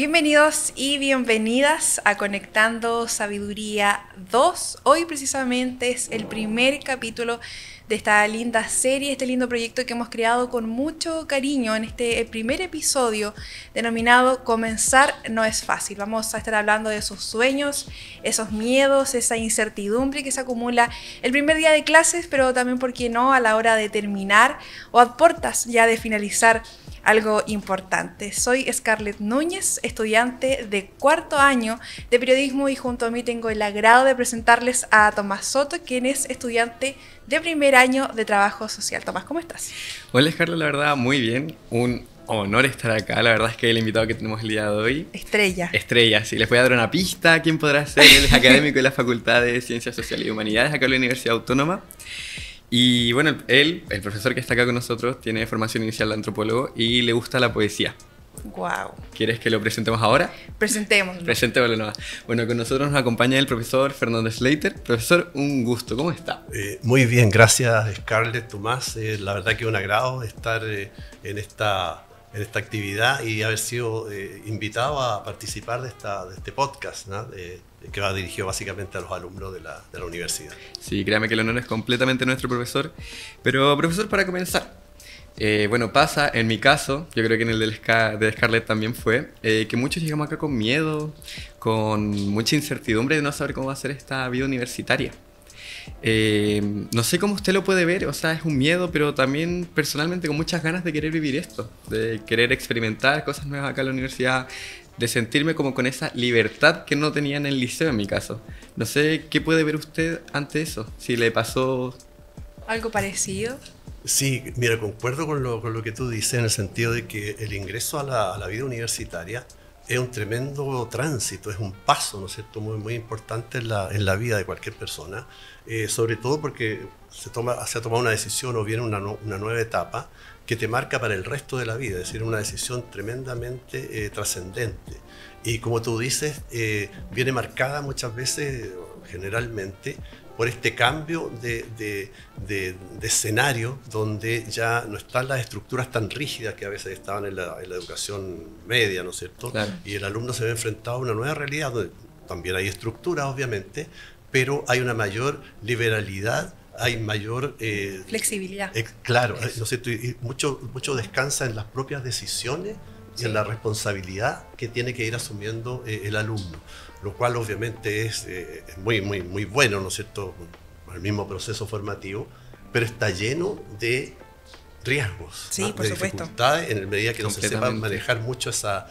Bienvenidos y bienvenidas a Conectando Sabiduría 2. Hoy precisamente es el primer capítulo de esta linda serie, este lindo proyecto que hemos creado con mucho cariño en este primer episodio denominado Comenzar no es fácil. Vamos a estar hablando de esos sueños, esos miedos, esa incertidumbre que se acumula el primer día de clases, pero también, ¿por qué no?, a la hora de terminar o a puertas ya de finalizar algo importante. Soy Scarlett Núñez, estudiante de cuarto año de periodismo, y junto a mí tengo el agrado de presentarles a Tomás Soto, quien es estudiante de primer año de trabajo social. Tomás, ¿cómo estás? Hola Scarlett, la verdad muy bien, un honor estar acá. La verdad es que el invitado que tenemos el día de hoy... Estrella, sí. Les voy a dar una pista. ¿Quién podrá ser? Él es académico de la Facultad de Ciencias Sociales y Humanidades acá en la Universidad Autónoma. Y bueno, él, el profesor que está acá con nosotros, tiene formación inicial de antropólogo y le gusta la poesía. Wow. ¿Quieres que lo presentemos ahora? Presentémoslo. Presentémoslo nomás. Bueno, con nosotros nos acompaña el profesor Fernando Slater. Profesor, un gusto. ¿Cómo está? Muy bien, gracias Scarlett, Tomás. La verdad que es un agrado estar en esta actividad y haber sido invitado a participar de este podcast, ¿no? Que va dirigido básicamente a los alumnos de la universidad. Sí, créame que el honor es completamente nuestro, profesor. Pero, profesor, para comenzar, bueno, pasa, en mi caso, yo creo que en el de Scarlett también fue, que muchos llegamos acá con miedo, con mucha incertidumbre de no saber cómo va a ser esta vida universitaria. No sé cómo usted lo puede ver, o sea, es un miedo, pero también personalmente con muchas ganas de querer vivir esto, de querer experimentar cosas nuevas acá en la universidad, de sentirme como con esa libertad que no tenía en el liceo en mi caso. No sé, ¿qué puede ver usted ante eso? Si le pasó... ¿Algo parecido? Sí, mira, concuerdo con lo que tú dices, en el sentido de que el ingreso a la vida universitaria es un tremendo tránsito, es un paso, ¿no es cierto?, muy, muy importante en la vida de cualquier persona, sobre todo porque se ha tomado una decisión o viene una nueva etapa que te marca para el resto de la vida, es decir, una decisión tremendamente trascendente. Y como tú dices, viene marcada muchas veces, generalmente, por este cambio de escenario donde ya no están las estructuras tan rígidas que a veces estaban en la educación media, ¿no es cierto? Claro. Y el alumno se ve enfrentado a una nueva realidad donde también hay estructuras, obviamente, pero hay una mayor liberalidad, hay mayor... flexibilidad. Claro, ¿no es cierto? Y mucho descansa en las propias decisiones y en la responsabilidad que tiene que ir asumiendo el alumno, lo cual obviamente es muy, muy, muy bueno, ¿no es cierto?, el mismo proceso formativo, pero está lleno de riesgos, sí, ¿no?, por de supuesto, dificultades en la medida que no se sepa manejar mucho esa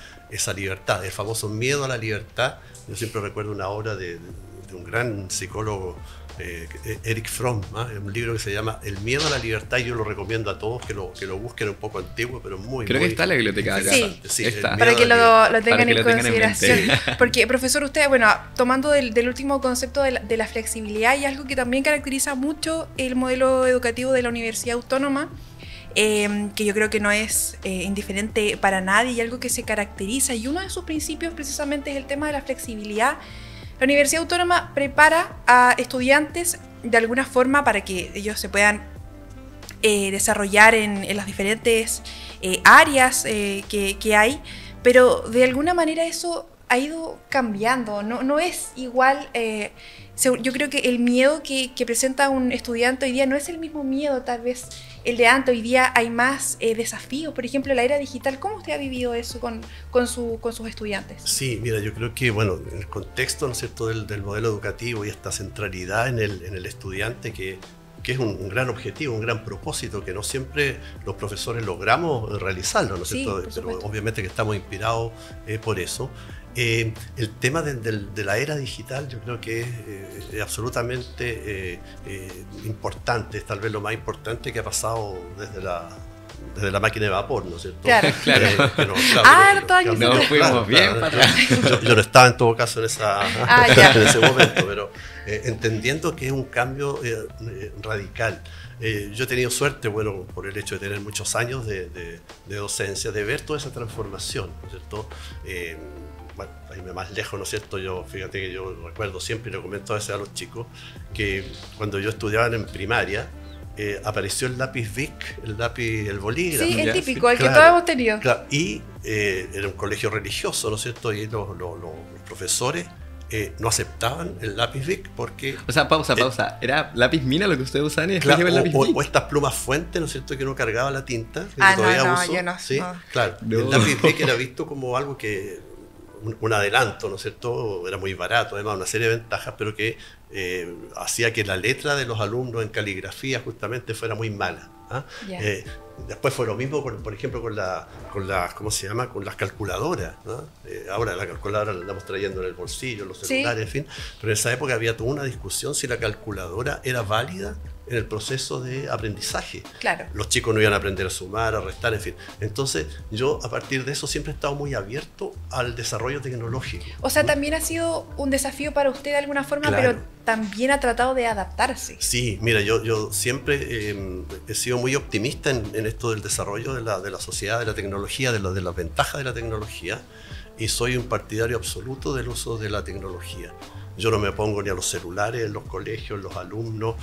libertad, el famoso miedo a la libertad. Yo siempre recuerdo una obra de un gran psicólogo, Erich Fromm, ¿eh? Un libro que se llama El miedo a la libertad, y yo lo recomiendo a todos que lo busquen, un poco antiguo, pero Creo que está en la biblioteca acá. Sí, está. Para que lo tengan en consideración. En Porque, profesor, usted, bueno, tomando del último concepto de la flexibilidad, y algo que también caracteriza mucho el modelo educativo de la Universidad Autónoma, que yo creo que no es indiferente para nadie, y algo que se caracteriza, y uno de sus principios precisamente es el tema de la flexibilidad. La Universidad Autónoma prepara a estudiantes de alguna forma para que ellos se puedan desarrollar en las diferentes áreas que hay, pero de alguna manera eso ha ido cambiando, no es igual. Yo creo que el miedo que presenta un estudiante hoy día no es el mismo miedo, tal vez, el de antes. Hoy día hay más desafíos, por ejemplo, la era digital. ¿Cómo usted ha vivido eso con sus estudiantes? Sí, mira, yo creo que, bueno, en el contexto, ¿no es cierto?, del modelo educativo y esta centralidad en el estudiante, que es un gran objetivo, un gran propósito, que no siempre los profesores logramos realizarlo, ¿no es cierto? Sí, pero obviamente que estamos inspirados por eso. El tema de la era digital, yo creo que es absolutamente importante, es tal vez lo más importante que ha pasado desde la máquina de vapor, ¿no es cierto? Claro. Nos fuimos bien para atrás. Yo no estaba en todo caso en ese momento, pero entendiendo que es un cambio radical. Yo he tenido suerte, bueno, por el hecho de tener muchos años de docencia, de ver toda esa transformación, ¿no es cierto? Bueno, para irme más lejos, ¿no es cierto? Fíjate que yo recuerdo siempre, y lo comento a veces a los chicos, que cuando yo estudiaba en primaria, apareció el lápiz Bic, el bolígrafo. Sí, el Ya, típico, sí. el que Claro, todos hemos tenido. Claro, y era un colegio religioso, ¿no es cierto? Y los profesores no aceptaban el lápiz Bic porque... O sea, pausa. ¿Era lápiz mina lo que ustedes usaban y después Claro, lleva el lápiz Bic? o estas plumas fuente, ¿no es cierto? Que uno cargaba la tinta, que Ah, todavía no, uso. yo no, ¿Sí? no. Claro, No. el lápiz Bic era visto como algo que... un adelanto, ¿no es cierto? Era muy barato, además, una serie de ventajas, pero que hacía que la letra de los alumnos en caligrafía justamente fuera muy mala. ¿Ah? Ya. Después fue lo mismo, por ejemplo, con las ¿cómo se llama? Con las calculadoras, ¿no? Ahora la calculadora la andamos trayendo en el bolsillo, los celulares, Sí. en fin. Pero en esa época había toda una discusión si la calculadora era válida en el proceso de aprendizaje. Claro. Los chicos no iban a aprender a sumar, a restar, en fin. Entonces, yo a partir de eso siempre he estado muy abierto al desarrollo tecnológico. O sea, también ha sido un desafío para usted de alguna forma, Claro. pero también ha tratado de adaptarse. Sí, mira, yo siempre he sido muy optimista en esto del desarrollo de la sociedad, de la tecnología, de las ventajas de la tecnología, y soy un partidario absoluto del uso de la tecnología. Yo no me opongo ni a los celulares en los colegios, los alumnos,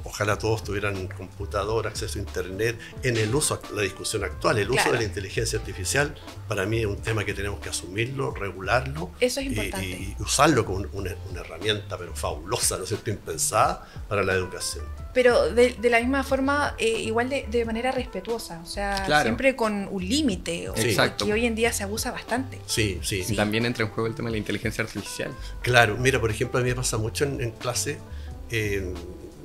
ojalá todos tuvieran computador, acceso a internet. En el uso, la discusión actual, el uso Claro. de la inteligencia artificial, para mí es un tema que tenemos que asumirlo, regularlo. Eso es importante. Y usarlo como una herramienta, pero fabulosa, ¿no es cierto?, impensada para la educación. Pero de la misma forma, igual de manera respetuosa, o sea, Claro. siempre con un límite, Sí. Exacto. que hoy en día se abusa bastante. Sí, sí. Y también entra en juego el tema de la inteligencia artificial. Claro, mira, por ejemplo, a mí me pasa mucho en clase,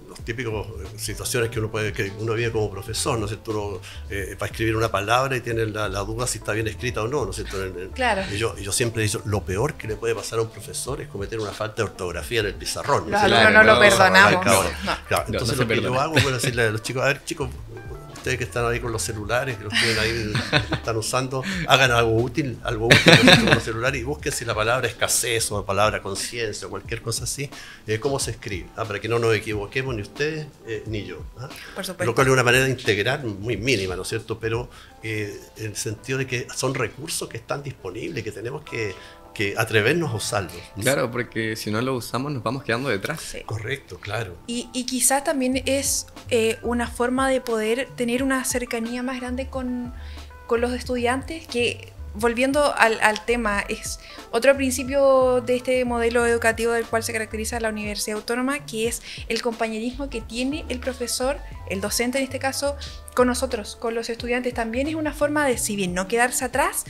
los típicos situaciones que uno vive como profesor, ¿no es cierto? Uno va a escribir una palabra y tiene la duda si está bien escrita o no, ¿no es cierto? Claro. Y yo siempre he dicho, lo peor que le puede pasar a un profesor es cometer una falta de ortografía en el pizarrón. Los ¿no es alumnos cierto? no lo no, perdonamos. no, No. Claro, No, entonces no se lo que yo perdona. hago es decirle a los chicos, a ver chicos, ustedes que están ahí con los celulares, que los tienen ahí, están usando, hagan algo útil con los celulares y busquen si la palabra escasez o la palabra conciencia o cualquier cosa así, cómo se escribe, para que no nos equivoquemos ni ustedes ni yo. Por supuesto. Lo cual es una manera de integrar muy mínima, ¿no es cierto? Pero en el sentido de que son recursos que están disponibles, que tenemos que atrevernos a usarlos. Claro, porque si no lo usamos nos vamos quedando detrás. Sí. Correcto, claro. Y quizás también es una forma de poder tener una cercanía más grande con los estudiantes, que volviendo al tema, es otro principio de este modelo educativo del cual se caracteriza la Universidad Autónoma, que es el compañerismo que tiene el profesor, el docente en este caso, con nosotros, con los estudiantes. También es una forma de, si bien no quedarse atrás,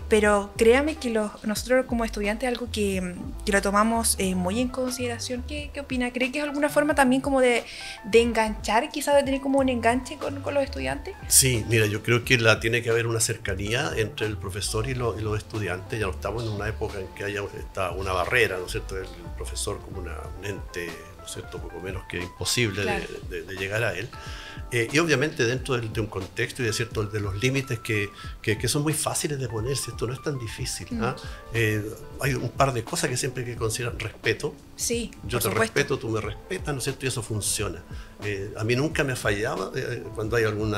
pero créame que nosotros como estudiantes algo que lo tomamos muy en consideración. ¿Qué opina? ¿Cree que es alguna forma también como de enganchar, quizás de tener como un enganche con los estudiantes? Sí, mira, yo creo que tiene que haber una cercanía entre el profesor y los estudiantes. Ya no estamos en una época en que haya una barrera, ¿no es cierto? El profesor como un ente, ¿no es cierto?, poco menos que imposible Claro. de llegar a él. Y obviamente dentro de un contexto y de los límites que son muy fáciles de poner, si esto no es tan difícil. ¿Ah? Hay un par de cosas que siempre hay que considerar. Respeto. Sí, Yo por te supuesto. respeto, tú me respetas, ¿no es cierto? Y eso funciona. A mí nunca me fallaba cuando hay algún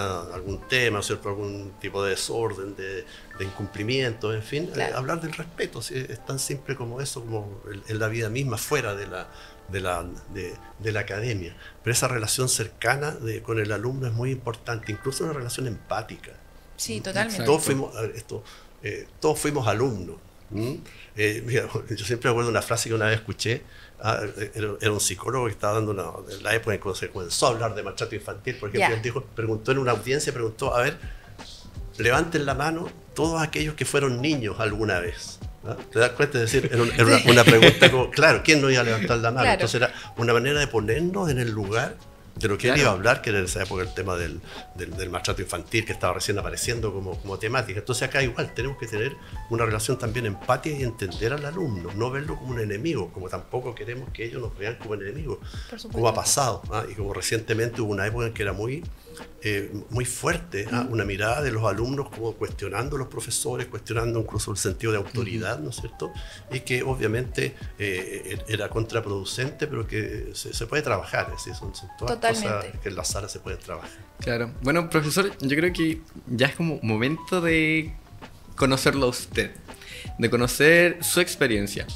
tema, ¿no es cierto? Algún tipo de desorden, de incumplimiento, en fin. Claro. Hablar del respeto, ¿sí? Es tan simple como eso, como en la vida misma, fuera de la academia. Pero esa relación cercana con el alumno es muy importante, incluso una relación empática. Sí, totalmente. Exacto. Todos fuimos alumnos. Mira, yo siempre me acuerdo de una frase que una vez escuché. Era un psicólogo que estaba dando en la época en que se comenzó a hablar de maltrato infantil, por ejemplo. Ya. Él preguntó en una audiencia, a ver, levanten la mano todos aquellos que fueron niños alguna vez. ¿Ah? ¿Te das cuenta? Es decir, era una pregunta como, claro, ¿quién no iba a levantar la mano? Claro. Entonces era una manera de ponernos en el lugar de lo que él Claro. iba a hablar, que era en esa época el tema del maltrato infantil, que estaba recién apareciendo como temática. Entonces acá igual tenemos que tener una relación también empática y entender al alumno, no verlo como un enemigo, como tampoco queremos que ellos nos vean como enemigos, Por supuesto. como ha pasado. Y como recientemente hubo una época en que era muy fuerte, una mirada de los alumnos como cuestionando a los profesores, cuestionando incluso el sentido de autoridad, ¿no es cierto? Y que obviamente era contraproducente, pero que se puede trabajar, es decir, son todas Totalmente. cosas que en la sala se pueden trabajar. Claro. Bueno, profesor, yo creo que ya es como momento de conocerlo a usted, de conocer su experiencia.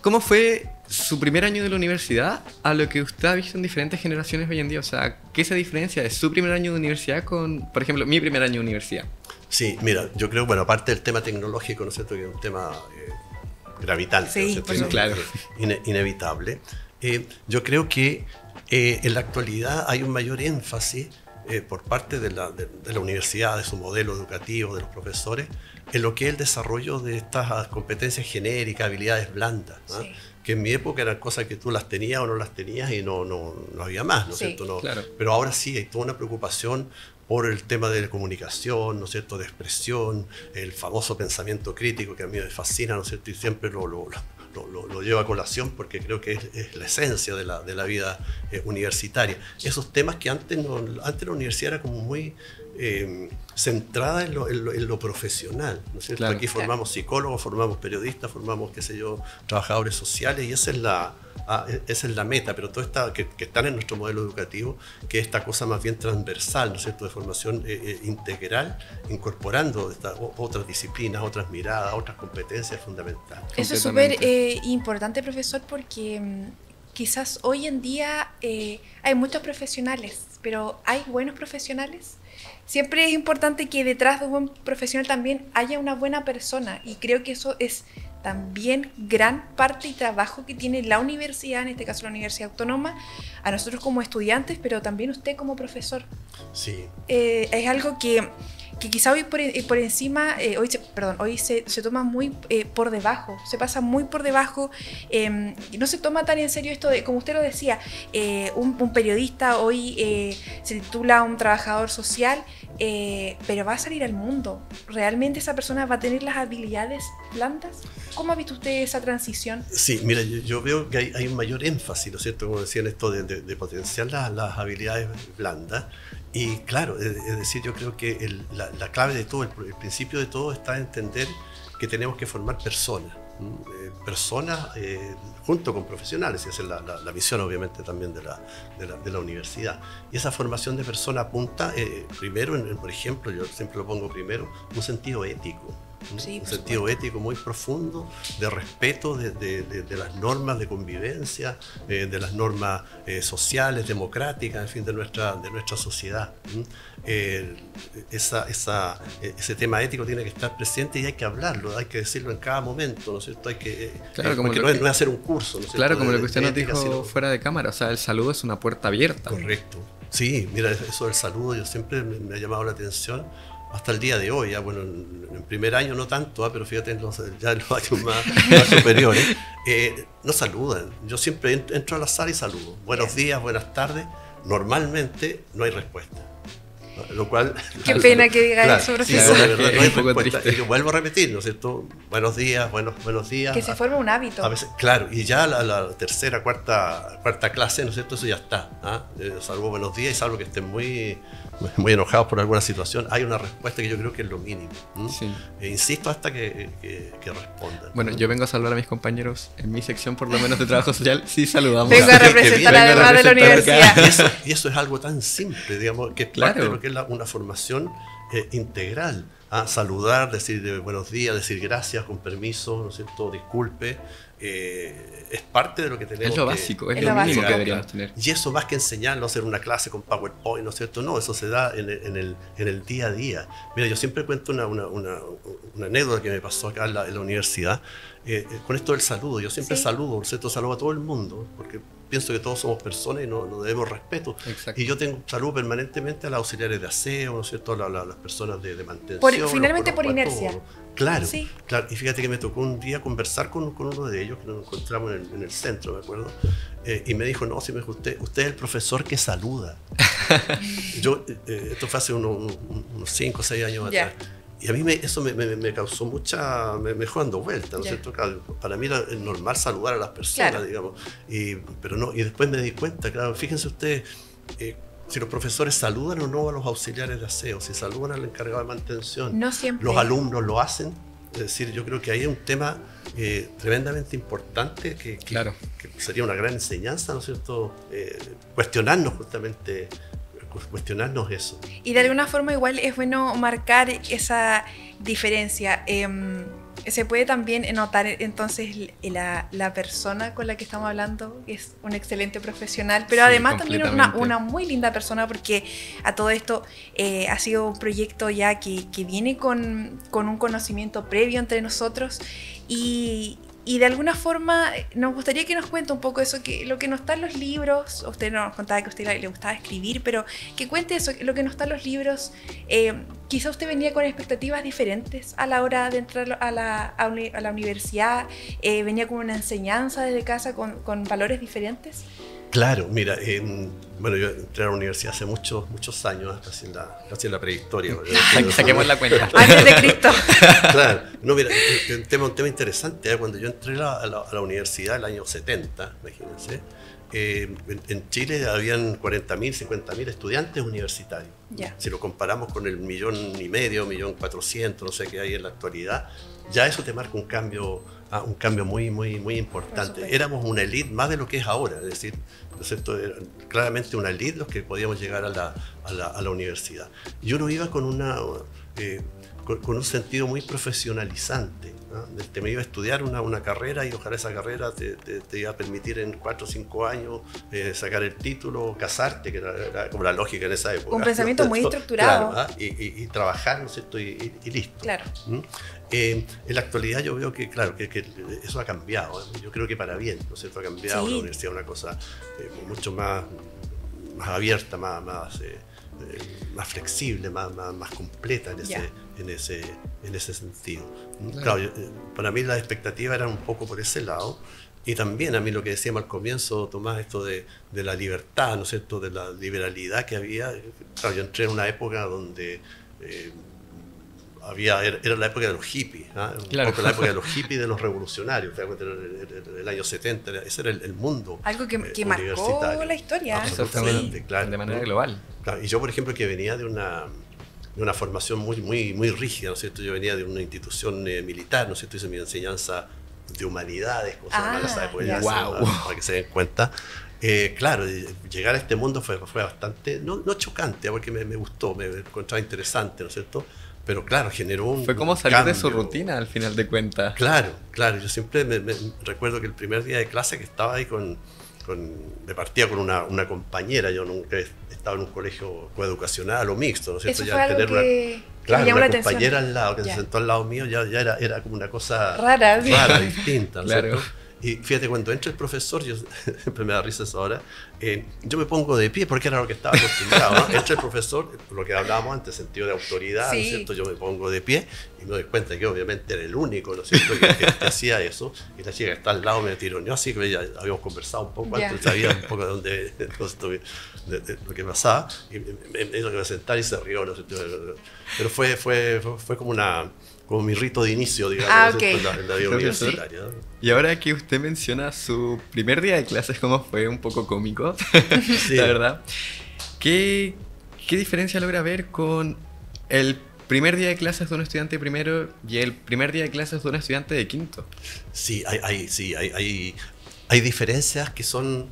¿Cómo fue su primer año de la universidad a lo que usted ha visto en diferentes generaciones hoy en día. O sea, ¿qué se diferencia de su primer año de universidad con, por ejemplo, mi primer año de universidad? Sí, mira, yo creo, bueno, aparte del tema tecnológico, ¿no es cierto?, que es un tema gravitante, sí, ¿no es cierto? pues, claro. Inevitable. Yo creo que en la actualidad hay un mayor énfasis por parte de la universidad, de su modelo educativo, de los profesores, en lo que es el desarrollo de estas competencias genéricas, habilidades blandas, ¿no? Sí. Que en mi época eran cosas que tú las tenías o no las tenías y no había más, ¿no es cierto? No, claro. Pero ahora sí hay toda una preocupación por el tema de la comunicación, ¿no es cierto?, de expresión, el famoso pensamiento crítico que a mí me fascina, ¿no es cierto?, y siempre lo llevo a colación porque creo que es la esencia de la vida universitaria. Esos temas que antes la universidad era como muy centrada en lo profesional, ¿no es cierto? Claro. Aquí formamos psicólogos, formamos periodistas, formamos, qué sé yo, trabajadores sociales, y esa es la meta, pero todo está que están en nuestro modelo educativo, que es esta cosa más bien transversal, ¿no es cierto?, de formación integral, incorporando otras disciplinas, otras miradas, otras competencias fundamentales. Eso es súper importante, profesor, porque quizás hoy en día hay muchos profesionales, pero ¿hay buenos profesionales? Siempre es importante que detrás de un buen profesional también haya una buena persona, y creo que eso es también gran parte y trabajo que tiene la universidad, en este caso la Universidad Autónoma, a nosotros como estudiantes, pero también usted como profesor. Sí. Es algo que quizá hoy por encima, hoy se toma muy por debajo, se pasa muy por debajo, y no se toma tan en serio esto de, como usted lo decía, un periodista hoy se titula un trabajador social, pero va a salir al mundo. ¿Realmente esa persona va a tener las habilidades blandas? ¿Cómo ha visto usted esa transición? Sí, mira, yo veo que hay un mayor énfasis, ¿no es cierto?, como decían, esto de potenciar las habilidades blandas. Y claro, es decir, yo creo que la clave de todo, el principio de todo está en entender que tenemos que formar personas. Personas junto con profesionales, y esa es la misión obviamente también de la universidad. Y esa formación de personas apunta primero, por ejemplo, yo siempre lo pongo primero, un sentido ético. Sí, un sentido ético muy profundo, de respeto de las normas de convivencia, de las normas sociales, democráticas, en fin, de nuestra sociedad. Ese tema ético tiene que estar presente y hay que hablarlo, hay que decirlo en cada momento, ¿no es cierto? Hay que, claro, porque no es hacer un curso, ¿no es cierto? Claro, como lo que usted nos dijo fuera de cámara, o sea, el saludo es una puerta abierta. Correcto. Sí, mira, eso del saludo yo siempre me ha llamado la atención. Hasta el día de hoy, ya, bueno, en primer año no tanto, pero fíjate, ya en los años más superiores, no saludan. Yo siempre entro a la sala y saludo. Buenos días, buenas tardes. Normalmente no hay respuesta. Lo cual, qué pena que diga eso, profesor. Sí, de verdad, no hay respuesta. Y yo vuelvo a repetir, ¿no es cierto? Buenos días, buenos días. Que se forme un hábito. A veces, claro, y ya la tercera, cuarta clase, ¿no es cierto? Eso ya está. Salvo buenos días y salvo que estén muy enojados por alguna situación, hay una respuesta que yo creo que es lo mínimo. Sí. Insisto hasta que respondan. Bueno, yo vengo a saludar a mis compañeros en mi sección, por lo menos de trabajo social, sí saludamos. Vengo a representar además de la universidad. Y eso es algo tan simple, digamos, que es parte de lo que es una formación integral. Saludar, decir buenos días, decir gracias, con permiso, ¿no es cierto?, disculpe. Es parte de lo que tenemos. Es lo básico, es lo mínimo que deberíamos tener. Y eso más que enseñarlo, hacer una clase con PowerPoint, ¿no es cierto? No, eso se da en el día a día. Mira, yo siempre cuento una anécdota que me pasó acá en la universidad, con esto del saludo. Yo siempre saludo, ¿no es cierto? Saludo a todo el mundo, porque pienso que todos somos personas y nos debemos respeto. Exacto. Y yo saludo permanentemente a las auxiliares de aseo, ¿no es cierto?, a las personas de mantención. Finalmente por inercia. Claro, sí. Claro. Y fíjate que me tocó un día conversar con uno de ellos, que nos encontramos en el centro, me acuerdo, y me dijo, no, si me dijo, usted es el profesor que saluda. Esto fue hace unos 5 o 6 años atrás. Y a mí eso me causó me dejó dando vueltas, ¿no es cierto? Para mí era normal saludar a las personas, digamos, pero no, y después me di cuenta, claro, fíjense ustedes, si los profesores saludan o no a los auxiliares de aseo, si saludan al encargado de mantención, no siempre. Los alumnos lo hacen. Es decir, yo creo que ahí hay un tema tremendamente importante que sería una gran enseñanza, ¿no es cierto? Cuestionarnos eso. Y de alguna forma igual es bueno marcar esa diferencia. se puede también notar entonces la persona con la que estamos hablando, que es un excelente profesional, pero Sí, además también completamente. una muy linda persona, porque a todo esto ha sido un proyecto ya que viene con un conocimiento previo entre nosotros, y de alguna forma nos gustaría que nos cuente un poco eso, que lo que no está en los libros. Usted nos contaba que a usted le gustaba escribir, pero que cuente eso, lo que no está en los libros. Quizá usted venía con expectativas diferentes a la hora de entrar a la universidad, venía con una enseñanza desde casa con valores diferentes. Claro, mira, bueno, yo entré a la universidad hace muchos años, casi en la prehistoria. Saquemos la cuenta. Antes de Cristo. Claro, no, mira, un tema interesante. Cuando yo entré a la universidad el año 70, imagínense, en Chile habían 40.000, 50.000 estudiantes universitarios. Ya. Si lo comparamos con el 1,5 millones, 1.400.000, no sé qué hay en la actualidad, ya eso te marca un cambio muy importante. Éramos una élite más de lo que es ahora, es decir, ¿no es cierto? Era claramente una élite los que podíamos llegar a la universidad. Y uno iba con un sentido muy profesionalizante, ¿no? Te me iba a estudiar una carrera, y ojalá esa carrera te iba a permitir en 4 o 5 años sacar el título, casarte, que era como la lógica en esa época. Un pensamiento muy estructurado. Claro, y trabajar, ¿no es cierto? Y listo. Claro. En la actualidad yo veo que, claro, que eso ha cambiado. Yo creo que para bien, ¿no es cierto? Ha cambiado. Sí. La universidad es una cosa mucho más abierta, más flexible, más completa en ese sentido. Claro, para mí las expectativas eran un poco por ese lado. Y también a mí lo que decíamos al comienzo, Tomás, esto de la libertad, ¿no es cierto?, de la liberalidad que había. Claro, yo entré en una época donde era la época de los hippies, ¿no? Claro. Un poco la época de los hippies, de los revolucionarios. El año 70, ese era el mundo. Algo que marcó la historia. Absolutamente, claro. De manera global. Claro, y yo, por ejemplo, que venía de una formación muy rígida, ¿no es cierto? Yo venía de una institución militar, ¿no es cierto? Hice mi enseñanza de humanidades, cosas malas, ¿sabes? Pues ya para que se den cuenta. Claro, llegar a este mundo fue bastante, no chocante, porque me gustó, me encontraba interesante, ¿no es cierto? Pero claro, generó un Fue como salir cambio. de su rutina al final de cuentas. Claro, yo siempre me recuerdo que el primer día de clase que estaba ahí me partía con una compañera. Yo nunca estaba en un colegio coeducacional o mixto, ¿no es cierto? Eso Ya fue algo tener que claro, me llamó una la compañera atención. al lado, que se sentó al lado mío, ya era como una cosa Rara, sí. distinta, ¿no es Claro. cierto? Y fíjate, cuando entra el profesor, yo siempre me da risa eso ahora, yo me pongo de pie porque era lo que estaba acostumbrado, ¿no? Entra el profesor, lo que hablábamos antes, sentido de autoridad, ¿no es cierto? Yo me pongo de pie y me doy cuenta que obviamente era el único, ¿no es cierto?, que hacía eso, y la chica que está al lado me tironeó, así que ya habíamos conversado un poco antes, sabía un poco de lo que pasaba, y me hizo que me sentara y se rió, ¿no es cierto? Pero fue como mi rito de inicio, digamos, ¿no es cierto?, en la vida Profesor, universitaria, ¿no? Y ahora que usted menciona su primer día de clases, cómo fue un poco cómico, Sí. la verdad. ¿Qué diferencia logra ver con el primer día de clases de un estudiante de primero y el primer día de clases de un estudiante de quinto? Sí, hay diferencias que son,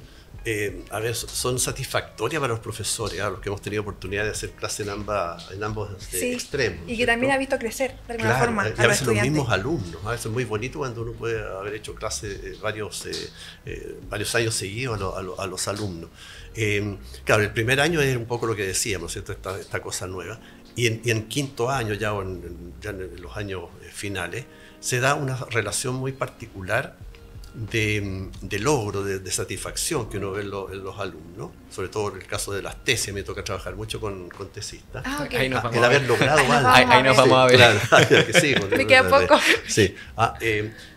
son satisfactorias para los profesores, los que hemos tenido oportunidad de hacer clase en ambos extremos. Y que ¿cierto? también ha visto crecer de alguna Claro, forma y a a los veces los estudiantes. mismos alumnos. A veces es muy bonito cuando uno puede haber hecho clase varios años seguidos a los alumnos. Claro, el primer año es un poco lo que decíamos, ¿cierto? Esta cosa nueva. Y en quinto año, ya en los años finales, se da una relación muy particular de logro, de satisfacción que uno ve en los alumnos, sobre todo en el caso de las tesis. Me toca trabajar mucho con tesistas. Ah, ok. Ahí nos vamos El a haber ver. logrado algo. Ahí nos vamos a ver. Claro, que sí, Me queda poco. Sí.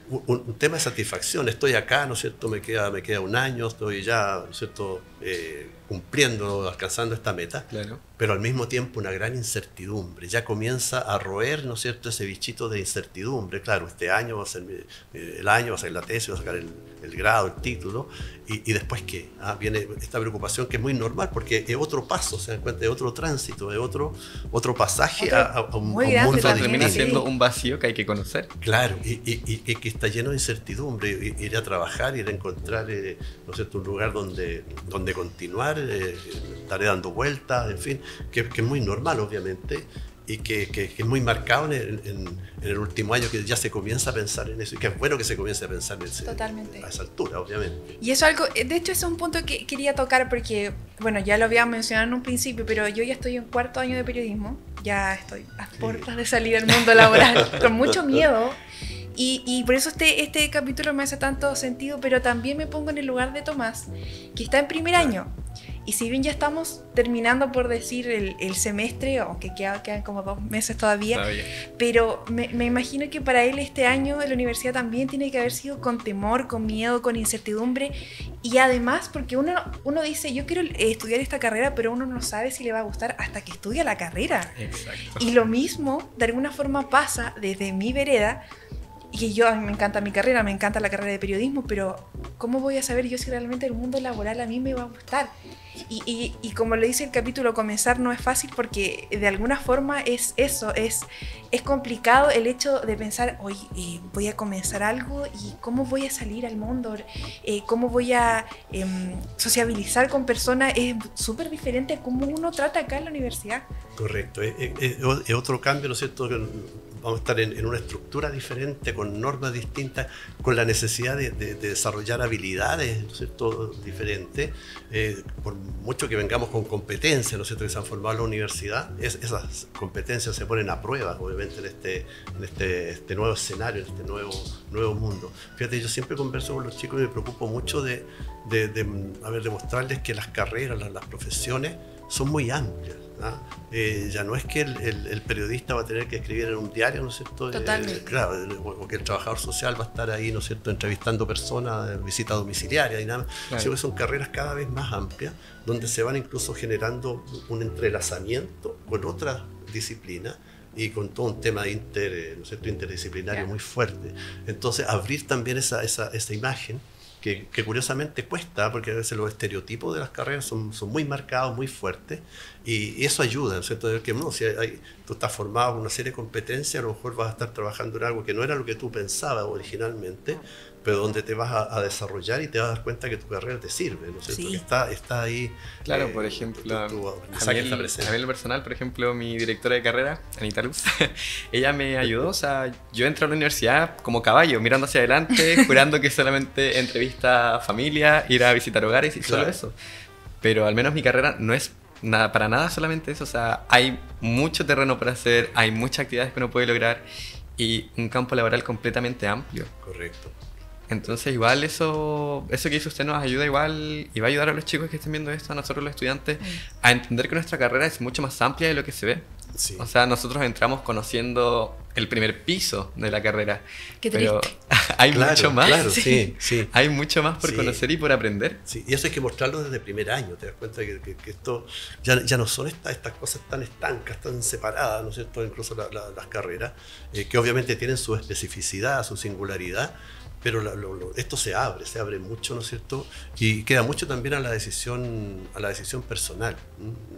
Un tema de satisfacción. Estoy acá, ¿no es cierto? Me queda un año, estoy ya, ¿no es cierto?, cumpliendo, alcanzando esta meta. Claro. Pero al mismo tiempo una gran incertidumbre. Ya comienza a roer, ¿no es cierto?, ese bichito de incertidumbre. Claro, este año va a ser el año, va a ser la tesis, va a sacar el grado, el título. ¿Y después qué? Viene esta preocupación que es muy normal, porque es otro paso, se dan cuenta, es otro tránsito, es otro pasaje a un muy grande mundo también, Termina distinto. siendo un vacío que hay que conocer. Claro, y que está lleno de incertidumbre. Ir a trabajar, ir a encontrar, ¿no es cierto?, un lugar donde continuar, estaré dando vueltas, en fin, que es muy normal, obviamente. y que es muy marcado en el último año, que ya se comienza a pensar en eso, y que es bueno que se comience a pensar en eso. Totalmente. A esa altura, obviamente. Y eso algo, de hecho, ese es un punto que quería tocar porque, bueno, ya lo había mencionado en un principio, pero yo ya estoy en cuarto año de periodismo, ya estoy a puertas de salir al mundo laboral, con mucho miedo. Y por eso este capítulo me hace tanto sentido, pero también me pongo en el lugar de Tomás, que está en primer año. Y si bien ya estamos terminando, por decir, el semestre, aunque quedan como 2 meses todavía, pero me imagino que para él este año de la universidad también tiene que haber sido con temor, con miedo, con incertidumbre. Y además, porque uno dice, yo quiero estudiar esta carrera, pero uno no sabe si le va a gustar hasta que estudia la carrera. Exacto. Y lo mismo, de alguna forma, pasa desde mi vereda. Y a mí me encanta mi carrera, me encanta la carrera de periodismo, pero ¿cómo voy a saber yo si realmente el mundo laboral a mí me va a gustar? Y como le dice el capítulo, comenzar no es fácil porque de alguna forma es eso, es complicado el hecho de pensar, oye, voy a comenzar algo y cómo voy a salir al mundo, cómo voy a sociabilizar con personas, es súper diferente a cómo uno trata acá en la universidad. Correcto, es otro cambio, ¿no es cierto? Vamos a estar en una estructura diferente, con normas distintas, con la necesidad de desarrollar habilidades, ¿no es cierto?, diferentes. Por mucho que vengamos con competencias, ¿no es cierto?, que se han formado en la universidad, esas competencias se ponen a prueba, obviamente, en este nuevo escenario, en este nuevo mundo. Fíjate, yo siempre converso con los chicos y me preocupo mucho de demostrarles que las carreras, las profesiones son muy amplias. Ya no es que el periodista va a tener que escribir en un diario, ¿no es cierto? Totalmente. Claro, o que el trabajador social va a estar ahí, ¿no es cierto?, entrevistando personas, visita domiciliaria y nada más. Claro. Sino que son carreras cada vez más amplias, donde se van incluso generando un entrelazamiento con otras disciplinas y con todo un tema ¿no es cierto?, interdisciplinario muy fuerte. Entonces, abrir también esa imagen, que curiosamente cuesta, porque a veces los estereotipos de las carreras son muy marcados, muy fuertes, y eso ayuda, ¿no es cierto? Que no, si tú estás formado con una serie de competencias, a lo mejor vas a estar trabajando en algo que no era lo que tú pensabas originalmente, pero donde te vas a desarrollar y te vas a dar cuenta que tu carrera te sirve, ¿no es cierto? Sí. Que está ahí. Claro, por ejemplo, a mí en lo personal, por ejemplo, mi directora de carrera, Anita Luz, ella me ayudó, o sea, yo entré a la universidad como caballo, mirando hacia adelante, jurando que solamente entrevista a familia, ir a visitar hogares y solo eso. Pero al menos mi carrera no es para nada solamente eso, o sea, hay mucho terreno para hacer, hay muchas actividades que uno puede lograr y un campo laboral completamente amplio. Correcto. Entonces igual eso que hizo usted nos ayuda igual y va a ayudar a los chicos que estén viendo esto, a nosotros los estudiantes, a entender que nuestra carrera es mucho más amplia de lo que se ve. Sí. O sea, nosotros entramos conociendo el primer piso de la carrera. Qué pero triste. hay mucho más. Claro, sí. Hay mucho más por conocer y por aprender. Sí, y eso hay que mostrarlo desde primer año. Te das cuenta que esto ya no son estas cosas tan estancas, tan separadas, ¿no es cierto? Incluso las carreras, que obviamente tienen su especificidad, su singularidad, pero esto se abre mucho, ¿no es cierto? Y queda mucho también a la decisión personal.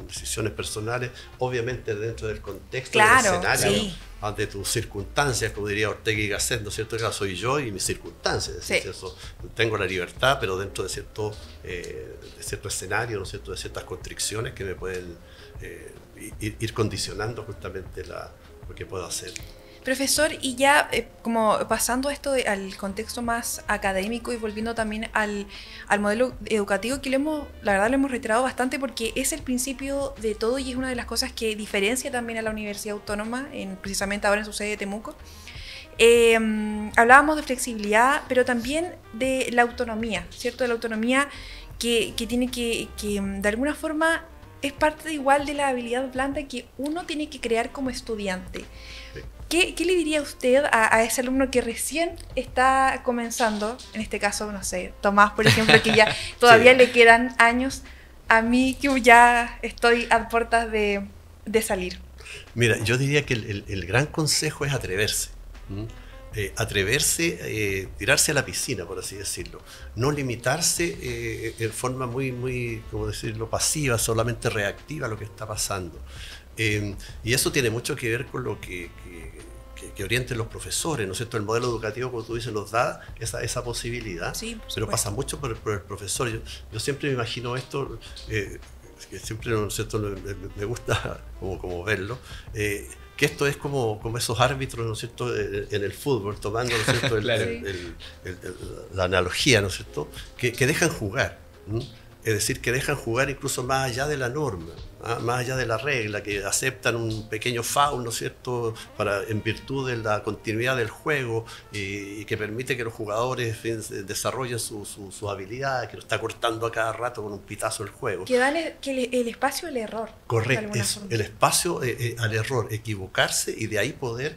Decisiones personales, obviamente dentro del contexto, claro, del escenario, sí, de tus circunstancias, como diría Ortega y Gasset, ¿no es cierto? Claro, soy yo y mis circunstancias. Es decir, eso, tengo la libertad, pero dentro de cierto escenario, ¿no es cierto?, de ciertas constricciones que me pueden ir condicionando justamente lo que puedo hacer. Profesor, y ya como pasando esto al contexto más académico y volviendo también al modelo educativo, que la verdad lo hemos reiterado bastante porque es el principio de todo y es una de las cosas que diferencia también a la Universidad Autónoma, precisamente ahora en su sede de Temuco. Hablábamos de flexibilidad, pero también de la autonomía, ¿cierto? De la autonomía que tiene que de alguna forma es parte igual de la habilidad blanda que uno tiene que crear como estudiante. ¿Qué le diría usted a ese alumno que recién está comenzando? En este caso, no sé, Tomás, por ejemplo, que ya todavía le quedan años. A mí que ya estoy a puertas de salir. Mira, yo diría que el gran consejo es atreverse. Tirarse a la piscina, por así decirlo. No limitarse en forma muy, ¿cómo decirlo?, pasiva, solamente reactiva a lo que está pasando. Y eso tiene mucho que ver con lo que orienten los profesores, ¿no es cierto? El modelo educativo, como tú dices, nos da esa posibilidad, sí, pero pasa mucho por el profesor. Yo siempre me imagino esto, que siempre, ¿no es cierto?, me gusta como verlo, que esto es como esos árbitros, ¿no es cierto?, en el fútbol, tomando, ¿no es cierto?, Claro. la analogía, ¿no es cierto?, que dejan jugar. Es decir, que dejan jugar incluso más allá de la norma, más allá de la regla, que aceptan un pequeño foul, ¿no es cierto?, en virtud de la continuidad del juego, y que permite que los jugadores desarrollen su habilidad, que lo está cortando a cada rato con un pitazo el juego. Que dan el espacio al error. Correcto, es el espacio al error, equivocarse y de ahí poder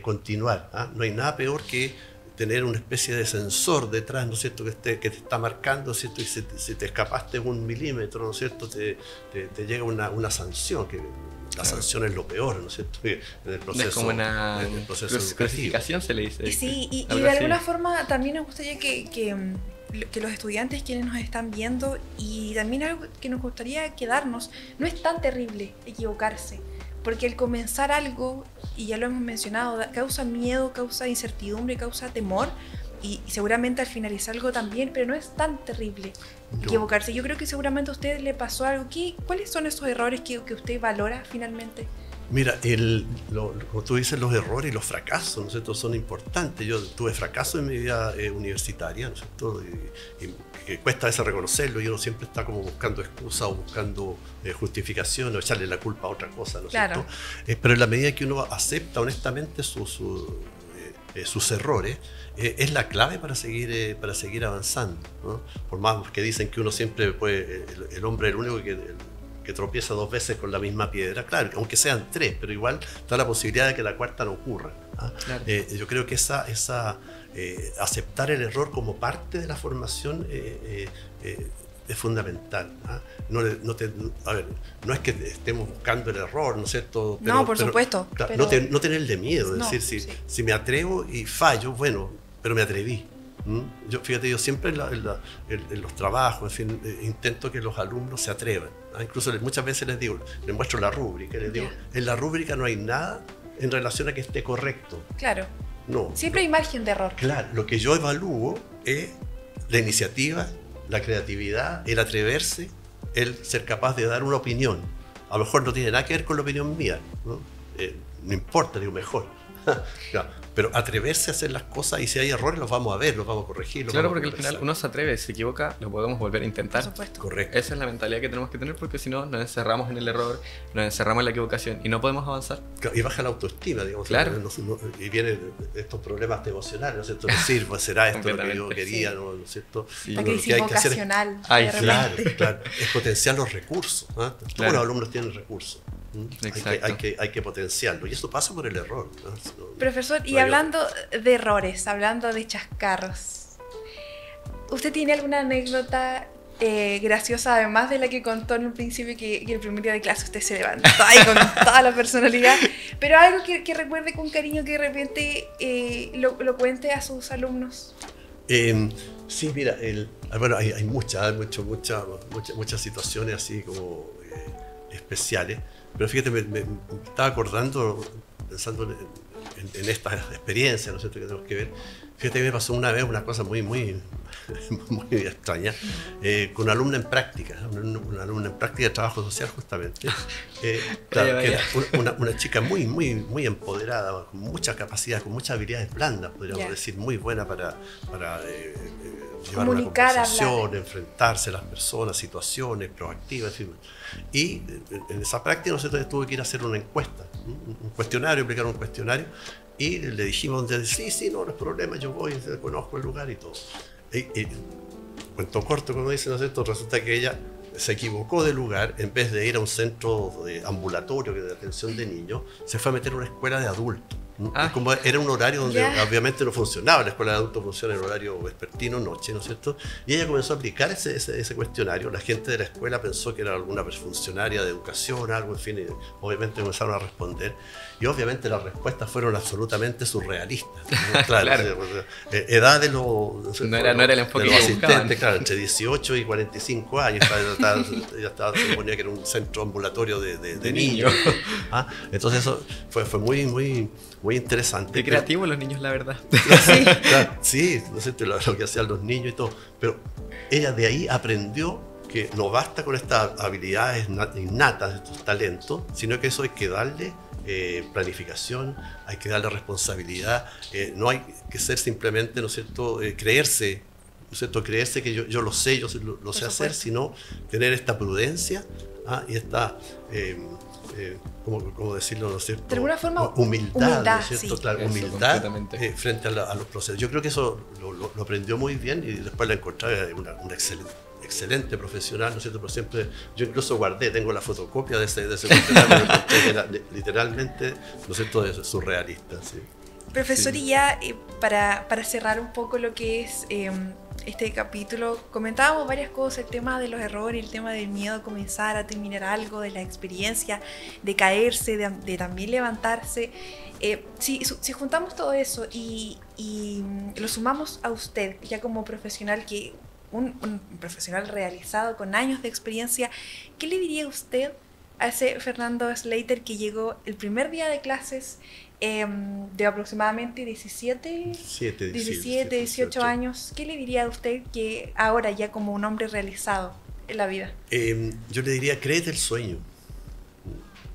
continuar. No hay nada peor que tener una especie de sensor detrás, ¿no es cierto?, que te está marcando, ¿no es cierto?, y si te escapaste 1 milímetro, ¿no es cierto?, te llega una sanción, que la sanción es lo peor, ¿no es cierto?, en el proceso, es como una clasificación, se le dice. Sí, y de alguna forma también nos gustaría que los estudiantes quienes nos están viendo, y también algo que nos gustaría quedarnos, no es tan terrible equivocarse. Porque el comenzar algo, y ya lo hemos mencionado, causa miedo, causa incertidumbre, causa temor, y seguramente al finalizar algo también, pero no es tan terrible equivocarse. Yo creo que seguramente a usted le pasó algo. ¿Cuáles son esos errores que usted valora finalmente? Mira, como tú dices, los errores y los fracasos, ¿no es cierto?, son importantes. Yo tuve fracasos en mi vida universitaria, ¿no es cierto?, y que cuesta a veces reconocerlo, y uno siempre está como buscando excusas o buscando justificación o echarle la culpa a otra cosa, ¿no es cierto? Pero en la medida que uno acepta honestamente sus errores, es la clave para seguir avanzando, ¿no? Por más que dicen que uno siempre puede, el hombre es el único que tropieza 2 veces con la misma piedra, claro, aunque sean 3, pero igual está la posibilidad de que la cuarta no ocurra. Claro. Yo creo que aceptar el error como parte de la formación es fundamental. A ver, no es que estemos buscando el error, ¿no es cierto? No, por supuesto. Claro, pero no tenerle miedo, es decir, si me atrevo y fallo, bueno, pero me atreví. Yo siempre en los trabajos, en fin, intento que los alumnos se atrevan. Incluso muchas veces les digo, les muestro la rúbrica, les digo, en la rúbrica no hay nada en relación a que esté correcto. Claro. No. Siempre hay margen de error. Claro, lo que yo evalúo es la iniciativa, la creatividad, el atreverse, el ser capaz de dar una opinión. A lo mejor no tiene nada que ver con la opinión mía, ¿no? No importa, digo, mejor. Claro, pero atreverse a hacer las cosas, y si hay errores los vamos a ver, los vamos a corregir. Claro, porque al final uno se atreve, se equivoca, lo podemos volver a intentar. Por supuesto. Correcto. Esa es la mentalidad que tenemos que tener, porque si no nos encerramos en el error, nos encerramos en la equivocación y no podemos avanzar. Y baja la autoestima, digamos. Claro. Y vienen estos problemas emocionales, ¿no es cierto? No sirve, será esto lo que yo quería, sí. ¿no es cierto? La crisis vocacional. Claro, es potenciar los recursos. Todos los alumnos tienen recursos. Hay que potenciarlo, y eso pasa por el error, ¿no? Profesor, y hablando de errores, hablando de chascarros, ¿usted tiene alguna anécdota graciosa, además de la que contó en un principio, que el primer día de clase usted se levantó ahí con toda la personalidad, pero algo que recuerde con cariño, que de repente lo cuente a sus alumnos? Sí, mira, bueno, hay muchas situaciones así como especiales, pero fíjate, me estaba acordando, pensando en estas experiencias, ¿no es cierto?, que tenemos que ver. Fíjate que me pasó una vez una cosa muy extraña, con una alumna en práctica, una alumna en práctica de trabajo social, justamente. Claro, que era una chica muy empoderada, con mucha capacidad, con muchas habilidades blandas, podríamos decir, muy buena para llevar una conversación, enfrentarse a las personas, situaciones, proactiva, en fin. Y en esa práctica nosotros tuve que ir a hacer una encuesta, un cuestionario, aplicar un cuestionario, y le dijimos, sí, no es problema, yo voy, conozco el lugar y todo. Cuento corto, como dicen, ¿no es cierto? Resulta que ella se equivocó de lugar. En vez de ir a un centro ambulatorio de atención de niños, se fue a meter a una escuela de adultos. Como era un horario donde obviamente no funcionaba, la escuela de adultos funciona en horario vespertino, noche, ¿no es cierto? Y ella comenzó a aplicar ese cuestionario. La gente de la escuela pensó que era alguna funcionaria de educación, algo, en fin, y obviamente comenzaron a responder. Y obviamente las respuestas fueron absolutamente surrealistas, ¿no? Claro. Edad de los... No era el enfoque de los asistentes, claro, entre 18 y 45 años. Se suponía que era un centro ambulatorio de niños. Entonces eso fue muy interesante. Qué creativos los niños, la verdad. Sí, ¿no es cierto? Lo que hacían los niños y todo. Pero ella de ahí aprendió que no basta con estas habilidades innatas, estos talentos, sino que eso hay que darle planificación, hay que darle responsabilidad, no hay que ser simplemente, ¿no es cierto?, creerse, ¿no es cierto?, creerse que yo lo sé, yo lo sé hacer, sino tener esta prudencia y esta, ¿cómo decirlo?, ¿no es cierto?, de alguna forma, humildad, ¿no es cierto?, sí. Claro, Eso, humildad completamente. frente a los procesos. Yo creo que eso lo aprendió muy bien y después la encontré una excelente profesional, ¿no es cierto? Pero siempre, yo incluso tengo la fotocopia de ese cuestionario, que era literalmente, ¿no es cierto?, es surrealista, sí. Profesor, Sí. y ya para cerrar un poco lo que es este capítulo, comentábamos varias cosas, el tema de los errores, el tema del miedo a comenzar, a terminar algo, de la experiencia, de caerse, de también levantarse. Si juntamos todo eso y lo sumamos a usted, ya como profesional, un profesional realizado con años de experiencia, ¿qué le diría usted a ese Fernando Slater que llegó el primer día de clases de aproximadamente 17, 18 años? ¿Qué le diría a usted que ahora ya como un hombre realizado en la vida? Yo le diría, créete el sueño.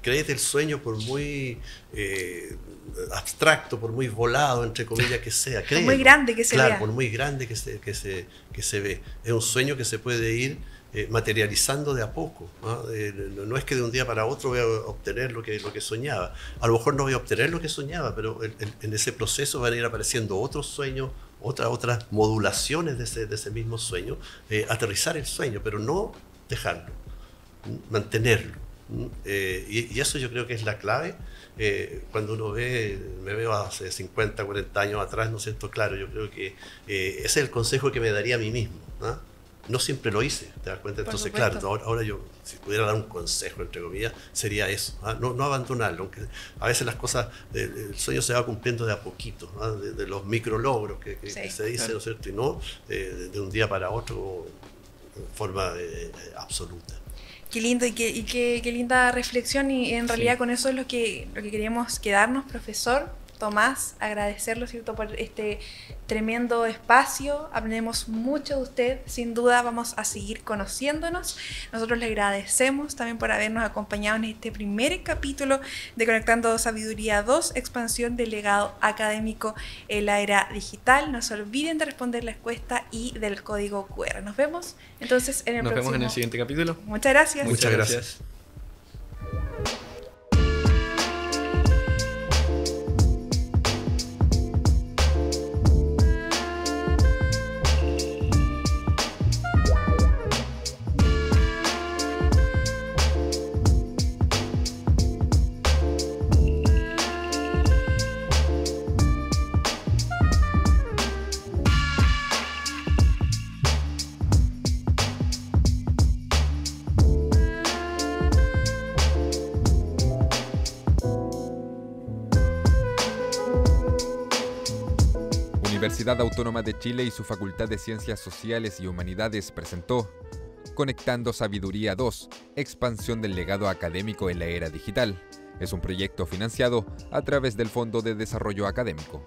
Créete el sueño por muy abstracto, por muy volado, entre comillas, que sea. Créelo. Muy grande que se claro, vea. por muy grande que se ve. Es un sueño que se puede ir materializando de a poco, ¿no? No es que de un día para otro voy a obtener lo que soñaba. A lo mejor no voy a obtener lo que soñaba, pero en ese proceso van a ir apareciendo otros sueños, otras modulaciones de ese mismo sueño, aterrizar el sueño, pero no dejarlo, mantenerlo. Y eso yo creo que es la clave. Cuando uno me veo hace 50, 40 años atrás, ¿no es cierto? Claro, yo creo que ese es el consejo que me daría a mí mismo, ¿no? No siempre lo hice, ¿te das cuenta? Entonces, claro, ahora yo, si pudiera dar un consejo, entre comillas, sería eso, no abandonarlo, aunque a veces las cosas, el sueño se va cumpliendo de a poquito, ¿no? De los micro logros que se dice, claro, ¿no es cierto? Y no de un día para otro en forma absoluta. Qué lindo y qué linda reflexión, y en realidad con eso es lo que queríamos quedarnos, profesor Tomás, agradecerlo, ¿cierto?, por este tremendo espacio. Aprendemos mucho de usted, sin duda vamos a seguir conociéndonos. Nosotros le agradecemos también por habernos acompañado en este primer capítulo de Conectando Sabiduría 2, expansión del legado académico en la era digital. No se olviden de responder la encuesta y del código QR. Nos vemos entonces en el próximo. Nos vemos en el siguiente capítulo. Muchas gracias. Muchas gracias. Universidad Autónoma de Chile y su Facultad de Ciencias Sociales y Humanidades presentó Conectando Sabiduría 2, expansión del legado académico en la era digital. Es un proyecto financiado a través del Fondo de Desarrollo Académico.